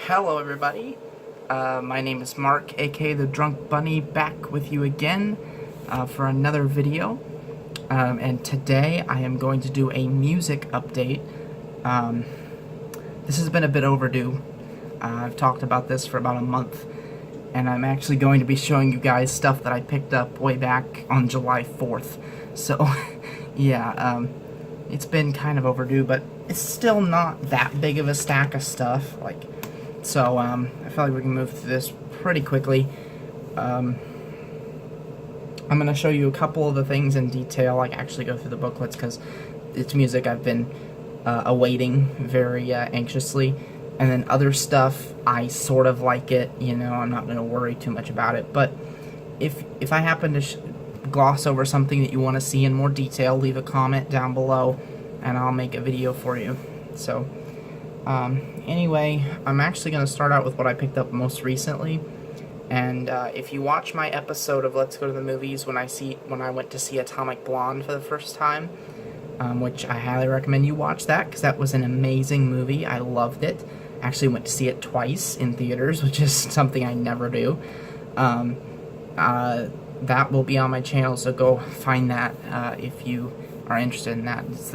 Hello everybody, my name is Mark, aka the Drunk Bunny, back with you again for another video, and today I am going to do a music update. This has been a bit overdue. I've talked about this for about a month, and I'm actually going to be showing you guys stuff that I picked up way back on July 4th, so yeah, it's been kind of overdue, but it's still not that big of a stack of stuff, so I feel like we can move through this pretty quickly. I'm going to show you a couple of the things in detail, actually go through the booklets, because it's music I've been awaiting very anxiously, and then other stuff, I sort of like it, I'm not going to worry too much about it, but if I happen to gloss over something that you want to see in more detail, leave a comment down below, and I'll make a video for you. So, anyway, I'm actually going to start out with what I picked up most recently, and if you watch my episode of Let's Go to the Movies when I went to see Atomic Blonde for the first time, which I highly recommend you watch that, because that was an amazing movie. I loved it. Actually went to see it twice in theaters, which is something I never do. That will be on my channel, so go find that if you are interested in that. It's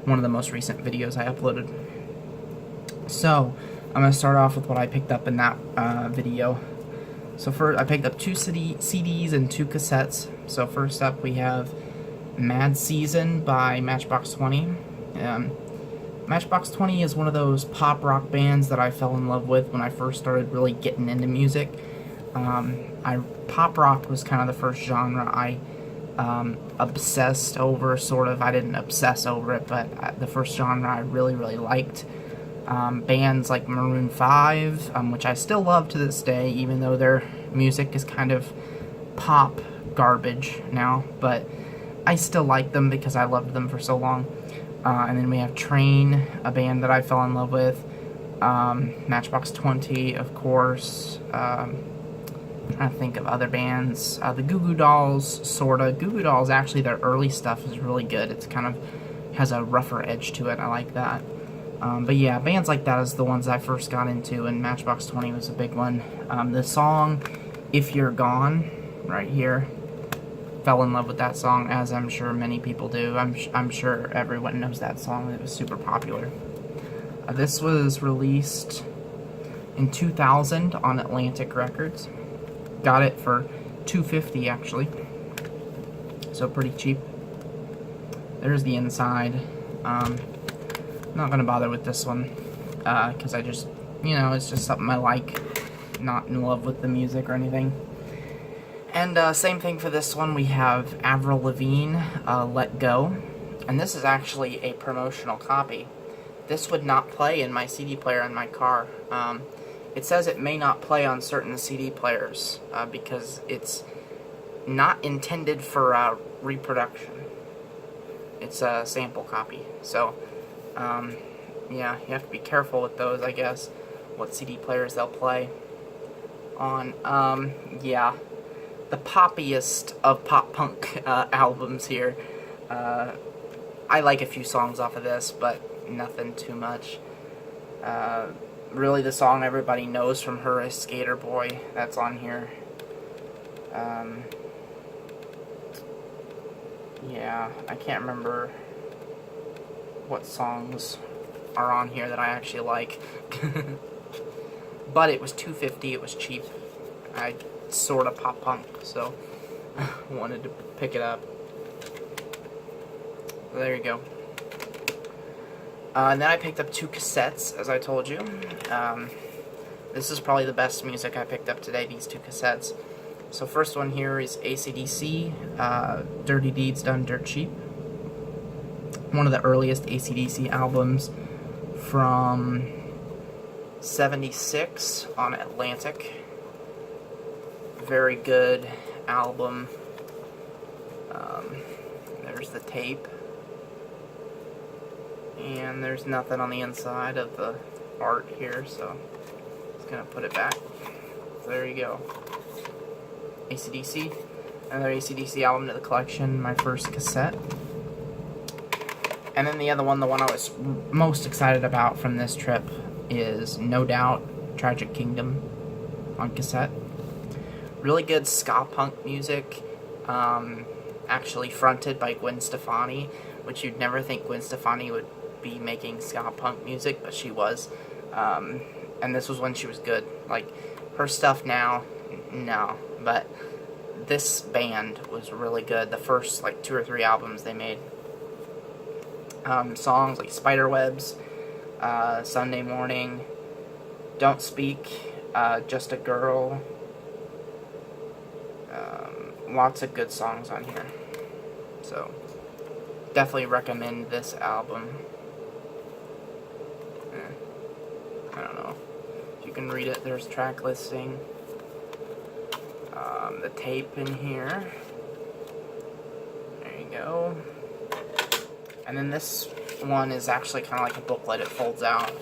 one of the most recent videos I uploaded. So, I'm going to start off with what I picked up in that video. So first, I picked up 2 CDs and 2 cassettes. So first up, we have Mad Season by Matchbox 20. Matchbox 20 is one of those pop rock bands that I fell in love with when I first started really getting into music. Pop rock was kind of the first genre I obsessed over, sort of. I didn't obsess over it, but the first genre I really, really liked. Bands like Maroon 5, which I still love to this day, even though their music is kind of pop garbage now, but I still like them because I loved them for so long. And then we have Train, a band that I fell in love with. Matchbox 20, of course. I'm trying to think of other bands. The Goo Goo Dolls, sorta. Goo Goo Dolls, actually, their early stuff is really good. It's kind of has a rougher edge to it. I like that. But yeah, bands like that is the ones I first got into, and Matchbox 20 was a big one. The song If You're Gone, right here, fell in love with that song, as I'm sure many people do. I'm sure everyone knows that song. It was super popular. This was released in 2000 on Atlantic Records. Got it for $2.50 actually, so pretty cheap. There's the inside. Not gonna bother with this one because I just, it's just something I like. Not in love with the music or anything. And same thing for this one. We have Avril Lavigne, Let Go, and this is actually a promotional copy. This would not play in my CD player in my car. It says it may not play on certain CD players because it's not intended for reproduction. It's a sample copy. So, yeah, you have to be careful with those, I guess, what CD players they'll play on. Yeah, the poppiest of pop-punk albums here. I like a few songs off of this, but nothing too much. Really, the song everybody knows from her is Skater Boy. That's on here. Yeah, I can't remember what songs are on here that I actually like. But it was $2.50, it was cheap. I sort of pop punk, so wanted to pick it up. There you go. And then I picked up 2 cassettes, as I told you. This is probably the best music I picked up today, these 2 cassettes. So first one here is AC/DC, Dirty Deeds Done Dirt Cheap. One of the earliest AC/DC albums from '76 on Atlantic. Very good album. There's the tape. And there's nothing on the inside of the art here, so I'm just going to put it back. So there you go. AC/DC. Another AC/DC album to the collection, my first cassette. And then the other one, the one I was most excited about from this trip, is No Doubt Tragic Kingdom on cassette. Really good ska punk music, actually fronted by Gwen Stefani, which you'd never think Gwen Stefani would be making ska punk music, but she was. And this was when she was good. Like, her stuff now, no, but this band was really good. The first, like, 2 or 3 albums they made. Songs like Spiderwebs, Sunday Morning, Don't Speak, Just a Girl. Lots of good songs on here. So, definitely recommend this album. I don't know if you can read it. There's track listing. The tape in here. There you go. And then this one is actually kind of like a booklet. It folds out.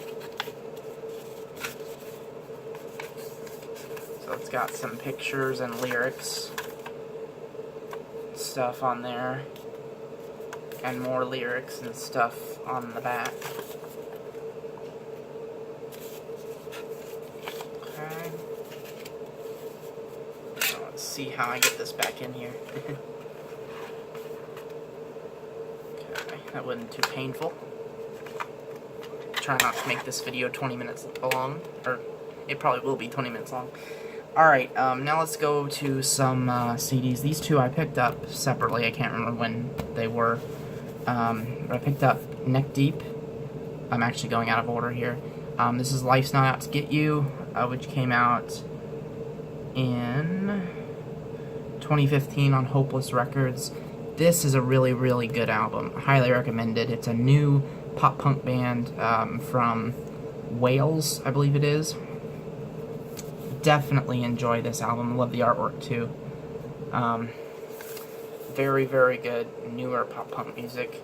So it's got some pictures and lyrics stuff on there. And more lyrics and stuff on the back. Okay. So let's see how I get this back in here. Okay, that wasn't too painful. Try not to make this video 20 minutes long, or it probably will be 20 minutes long. Alright, now let's go to some CDs. These two I picked up separately. I can't remember when they were. But I picked up Neck Deep. I'm actually going out of order here. This is Life's Not Out to Get You, which came out in 2015 on Hopeless Records. This is a really, really good album. Highly recommended. It's a new pop-punk band from Wales, I believe it is. Definitely enjoy this album. Love the artwork, too. Very, very good newer pop-punk music.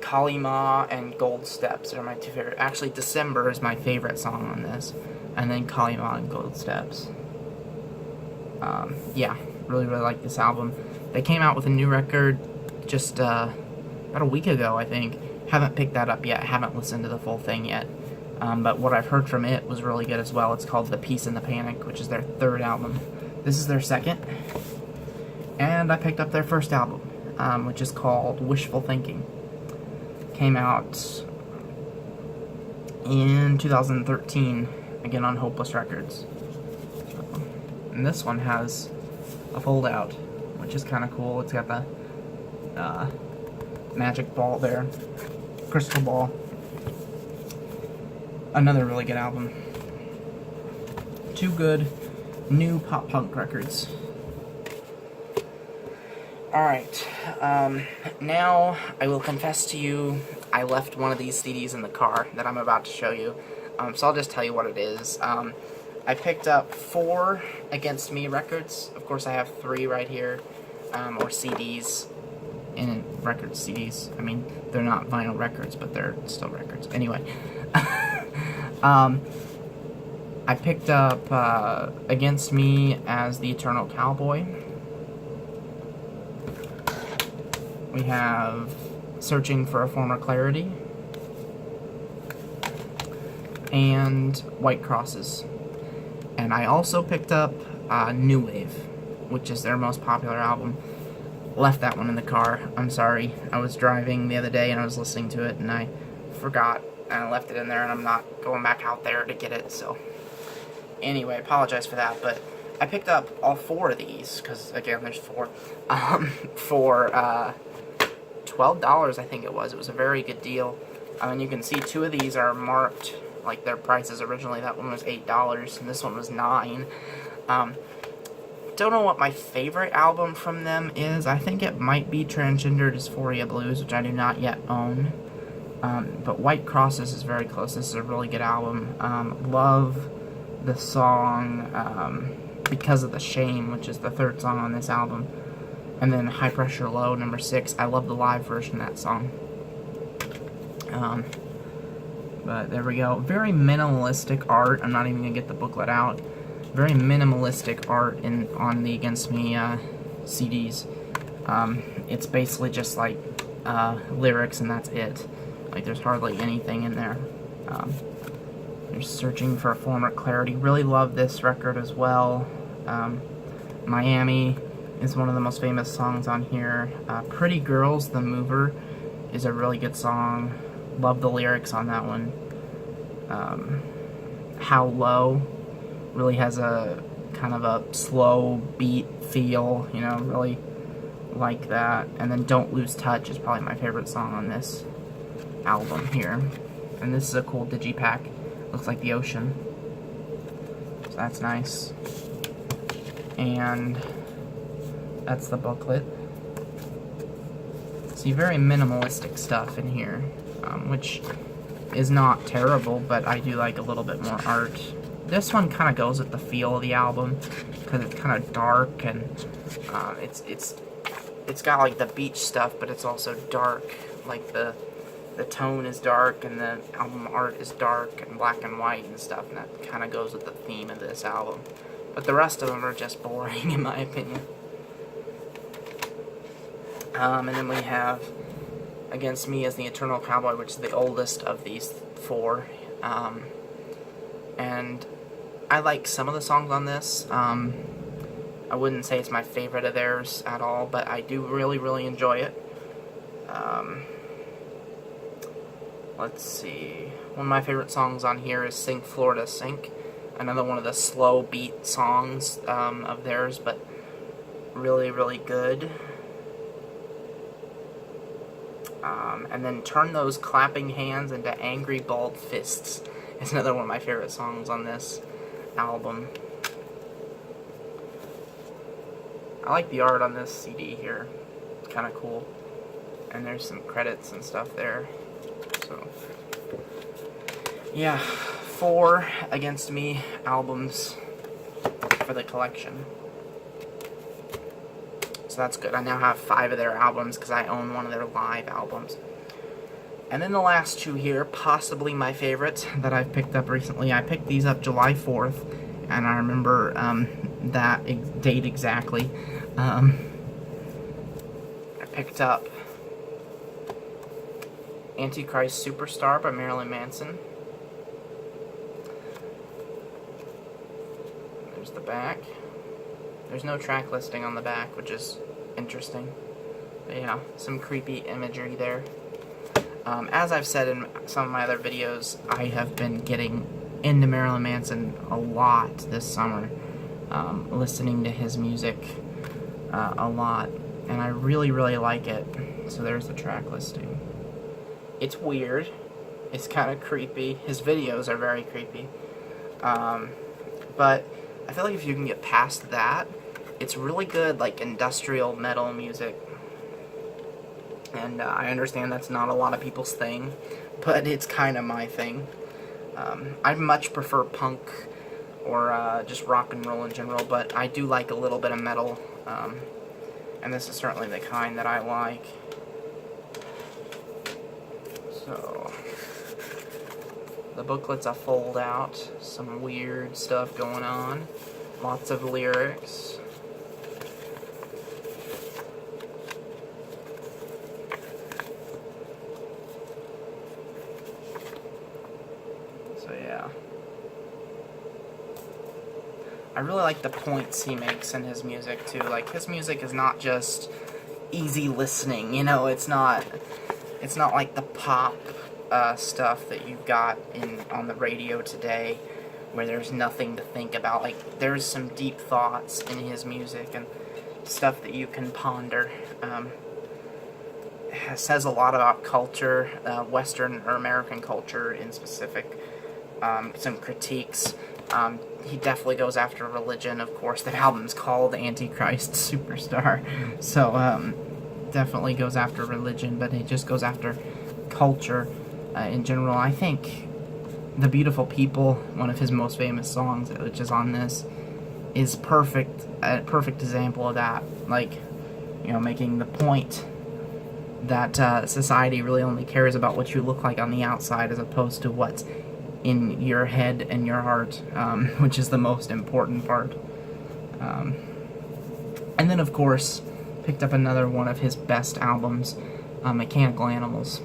Kalima and Gold Steps are my 2 favorite. Actually, December is my favorite song on this. And then Kalima and Gold Steps. Yeah, really, really like this album. They came out with a new record just about a week ago, I think. Haven't picked that up yet. Haven't listened to the full thing yet. But what I've heard from it was really good as well. It's called The Peace and the Panic, which is their 3rd album. This is their 2nd. And I picked up their 1st album, which is called Wishful Thinking. Came out in 2013, again on Hopeless Records. And this one has a fold-out, which is kind of cool. It's got the magic ball there, crystal ball. Another really good album. 2 good new pop-punk records. Alright, now I will confess to you, I left one of these CDs in the car that I'm about to show you, so I'll just tell you what it is. I picked up 4 Against Me records. Of course I have 3 right here, or CDs, in record CDs. I mean, they're not vinyl records, but they're still records. Anyway, I picked up Against Me as the Eternal Cowboy. We have Searching for a Former Clarity, and White Crosses. And I also picked up New Wave, which is their most popular album. Left that one in the car. I'm sorry. I was driving the other day and I was listening to it and I forgot and I left it in there and I'm not going back out there to get it, so anyway, I apologize for that, but I picked up all 4 of these, because again, there's 4, for $12, I think it was. It was a very good deal. And you can see 2 of these are marked like their prices originally. That one was $8 and this one was $9. Don't know what my favorite album from them is. I think it might be Transgender Dysphoria Blues, which I do not yet own. But White Crosses is very close. This is a really good album. Love the song Because of the Shame, which is the 3rd song on this album. And then High Pressure Low, number 6. I love the live version of that song. But there we go. Very minimalistic art. I'm not even going to get the booklet out. Very minimalistic art on the Against Me CDs. It's basically just like lyrics and that's it. Like there's hardly anything in there. There's Searching for a Former Clarity. Really love this record as well. Miami is one of the most famous songs on here. Pretty Girls, The Mover is a really good song. Love the lyrics on that one. How Low really has a kind of a slow beat feel, you know, really like that. And then Don't Lose Touch is probably my favorite song on this album here. And this is a cool digipack. Looks like the ocean. So that's nice. And that's the booklet. See, very minimalistic stuff in here, which is not terrible, but I do like a little bit more art. This one kind of goes with the feel of the album, because it's kind of dark, and it's got like the beach stuff, but it's also dark. Like the tone is dark, and the album art is dark and black and white and stuff, and that kind of goes with the theme of this album. But the rest of them are just boring, in my opinion. And then we have Against Me as the Eternal Cowboy, which is the oldest of these four. And I like some of the songs on this. I wouldn't say it's my favorite of theirs at all, but I do really, really enjoy it. Let's see. One of my favorite songs on here is Sink Florida Sink. Another one of the slow beat songs of theirs, but really, really good. And then Turn Those Clapping Hands into Angry Bald Fists is another one of my favorite songs on this album. I like the art on this CD here. It's kind of cool. And there's some credits and stuff there. So, yeah, 4 Against Me albums for the collection. So that's good. I now have 5 of their albums because I own one of their live albums. And then the last 2 here, possibly my favorite that I've picked up recently. I picked these up July 4th, and I remember that date exactly. I picked up Antichrist Superstar by Marilyn Manson. There's the back. There's no track listing on the back, which is interesting. But yeah, some creepy imagery there. As I've said in some of my other videos, I have been getting into Marilyn Manson a lot this summer. Listening to his music a lot. And I really, really like it. So there's the track listing. It's weird. It's kind of creepy. His videos are very creepy. But I feel like if you can get past that, it's really good, like, industrial metal music. And I understand that's not a lot of people's thing, but it's kind of my thing. I much prefer punk or just rock and roll in general, but I do like a little bit of metal. And this is certainly the kind that I like. So, the booklet's a fold out, some weird stuff going on, lots of lyrics. So yeah. I really like the points he makes in his music too. Like, his music is not just easy listening, you know, it's not like the pop stuff that you've got on the radio today, where there's nothing to think about. Like, there's some deep thoughts in his music and stuff that you can ponder. It says a lot about culture, Western or American culture in specific. Some critiques. He definitely goes after religion, of course. The album's called Antichrist Superstar, so definitely goes after religion, but he just goes after culture in general. I think The Beautiful People, one of his most famous songs, which is on this, is perfect, a perfect example of that. Like, you know, making the point that society really only cares about what you look like on the outside as opposed to what's in your head and your heart, which is the most important part. And then, of course, picked up another one of his best albums, Mechanical Animals.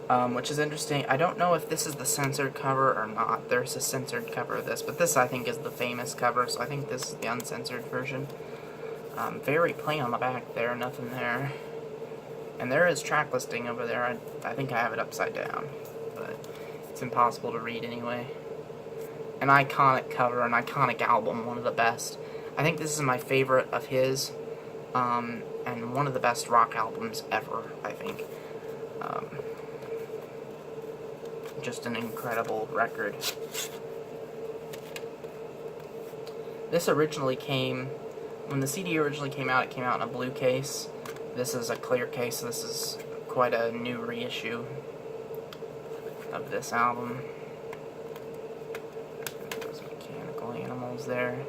which is interesting. I don't know if this is the censored cover or not. There's a censored cover of this, but this I think is the famous cover, so I think this is the uncensored version. Very plain on the back there, nothing there. And there is track listing over there. I think I have it upside down, but it's impossible to read anyway. An iconic cover, an iconic album, one of the best. I think this is my favorite of his, and one of the best rock albums ever, I think. Just an incredible record. This originally came, when the CD originally came out, it came out in a blue case. This is a clear case. This is quite a new reissue of this album. Those Mechanical Animals there.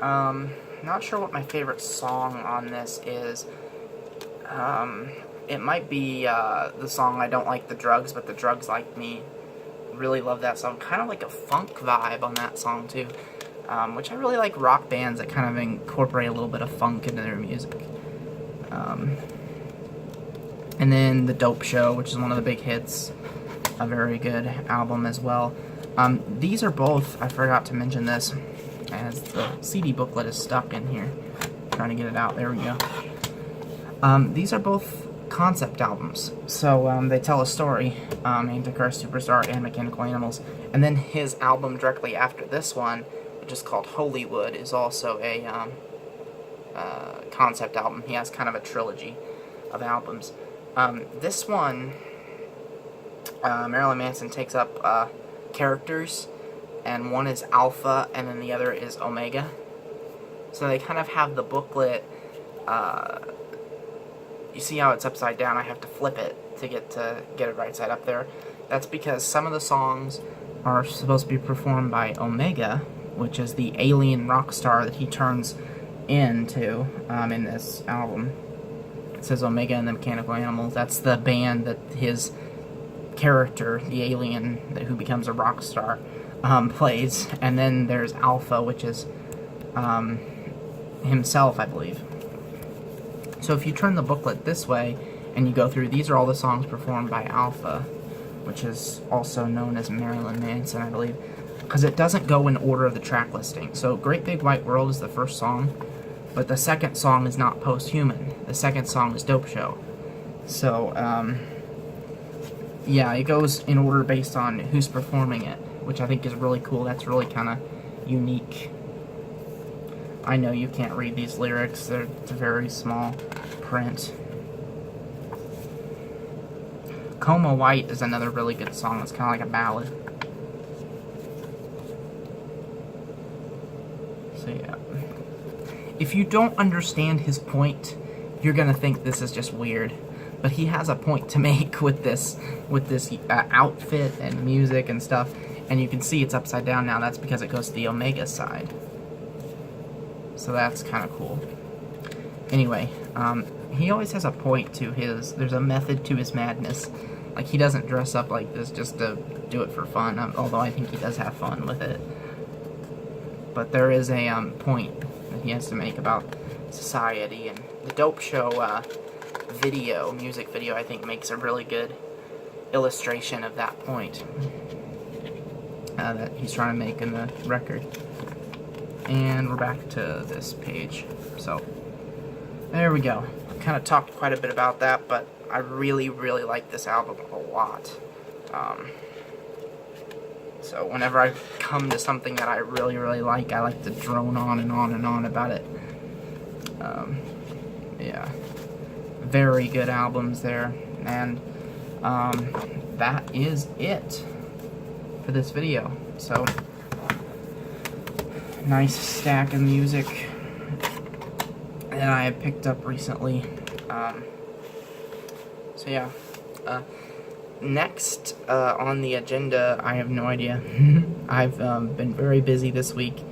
Not sure what my favorite song on this is. It might be the song I Don't Like the Drugs, but the Drugs Like Me. Really love that song. Kind of like a funk vibe on that song too, which I really like rock bands that kind of incorporate a little bit of funk into their music. And then The Dope Show, which is one of the big hits. A very good album as well. These are both, I forgot to mention this, as the CD booklet is stuck in here. Trying to get it out, there we go. These are both concept albums, so they tell a story, Antichrist Superstar and Mechanical Animals, and then his album directly after this one, which is called Hollywood, is also a concept album. He has kind of a trilogy of albums. This one, Marilyn Manson takes up characters, and one is Alpha, and then the other is Omega. So they kind of have the booklet. You see how it's upside down? I have to flip it to get it right side up there. That's because some of the songs are supposed to be performed by Omega, which is the alien rock star that he turns into in this album. It says Omega and the Mechanical Animals. That's the band that his character, the alien who becomes a rock star, plays. And then there's Alpha, which is himself, I believe. So if you turn the booklet this way and you go through, these are all the songs performed by Alpha, which is also known as Marilyn Manson, I believe, because it doesn't go in order of the track listing. So Great Big White World is the first song, but the second song is not Posthuman. The second song is Dope Show. So, yeah, it goes in order based on who's performing it, which I think is really cool. That's really kind of unique. I know you can't read these lyrics. They're very small print. Coma White is another really good song. It's kind of like a ballad. So yeah. If you don't understand his point, you're gonna think this is just weird. But he has a point to make with this outfit and music and stuff. And you can see it's upside down now. That's because it goes to the Omega side. So that's kind of cool. Anyway, he always has a point to his, there's a method to his madness. Like, he doesn't dress up like this just to do it for fun, although I think he does have fun with it. But there is a point that he has to make about society, and the Dope Show music video, I think makes a really good illustration of that point that he's trying to make in the record. And we're back to this page. So, there we go. Kind of talked quite a bit about that, but I really, really like this album a lot. So whenever I come to something that I really, really like, I like to drone on and on and on about it. Yeah. Very good albums there. And that is it for this video. So, nice stack of music that I have picked up recently. So yeah, next on the agenda, I have no idea. I've been very busy this week.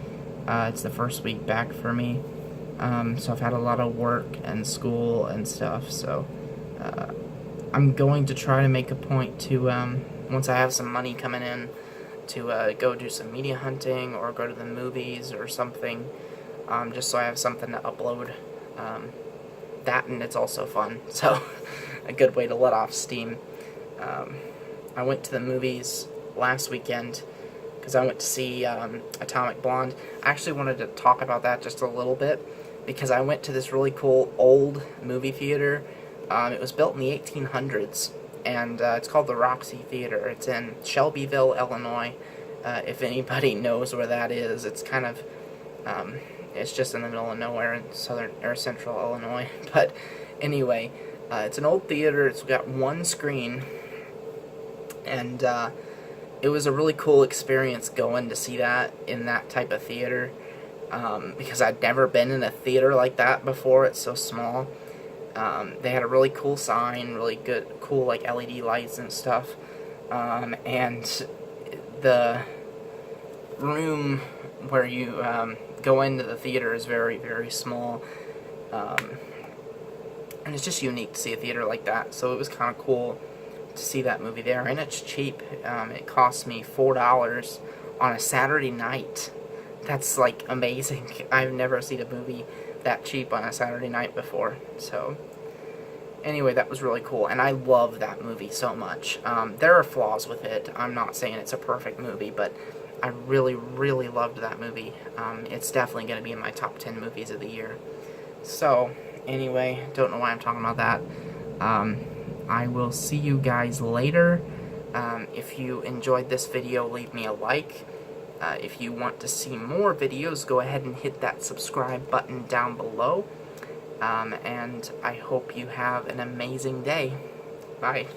It's the first week back for me, so I've had a lot of work and school and stuff, so I'm going to try to make a point to, once I have some money coming in, to go do some media hunting or go to the movies or something, just so I have something to upload. That, and it's also fun. So a good way to let off steam. I went to the movies last weekend because I went to see Atomic Blonde. I actually wanted to talk about that just a little bit because I went to this really cool old movie theater. It was built in the 1800s, and it's called the Roxy Theater. It's in Shelbyville, Illinois. If anybody knows where that is, it's kind of it's just in the middle of nowhere in southern or central Illinois. But anyway, it's an old theater. It's got one screen, and it was a really cool experience going to see that in that type of theater, because I'd never been in a theater like that before. It's so small. They had a really cool sign, really good, cool like LED lights and stuff, and the room where you go into the theater is very, very small, and it's just unique to see a theater like that. So it was kind of cool to see that movie there, and it's cheap. It cost me $4 on a Saturday night. That's like amazing. I've never seen a movie that cheap on a Saturday night before. So anyway, that was really cool, and I love that movie so much. There are flaws with it. I'm not saying it's a perfect movie, but I really, really loved that movie. It's definitely going to be in my top 10 movies of the year. So anyway, don't know why I'm talking about that. I will see you guys later. If you enjoyed this video, leave me a like. If you want to see more videos, go ahead and hit that subscribe button down below. And I hope you have an amazing day. Bye.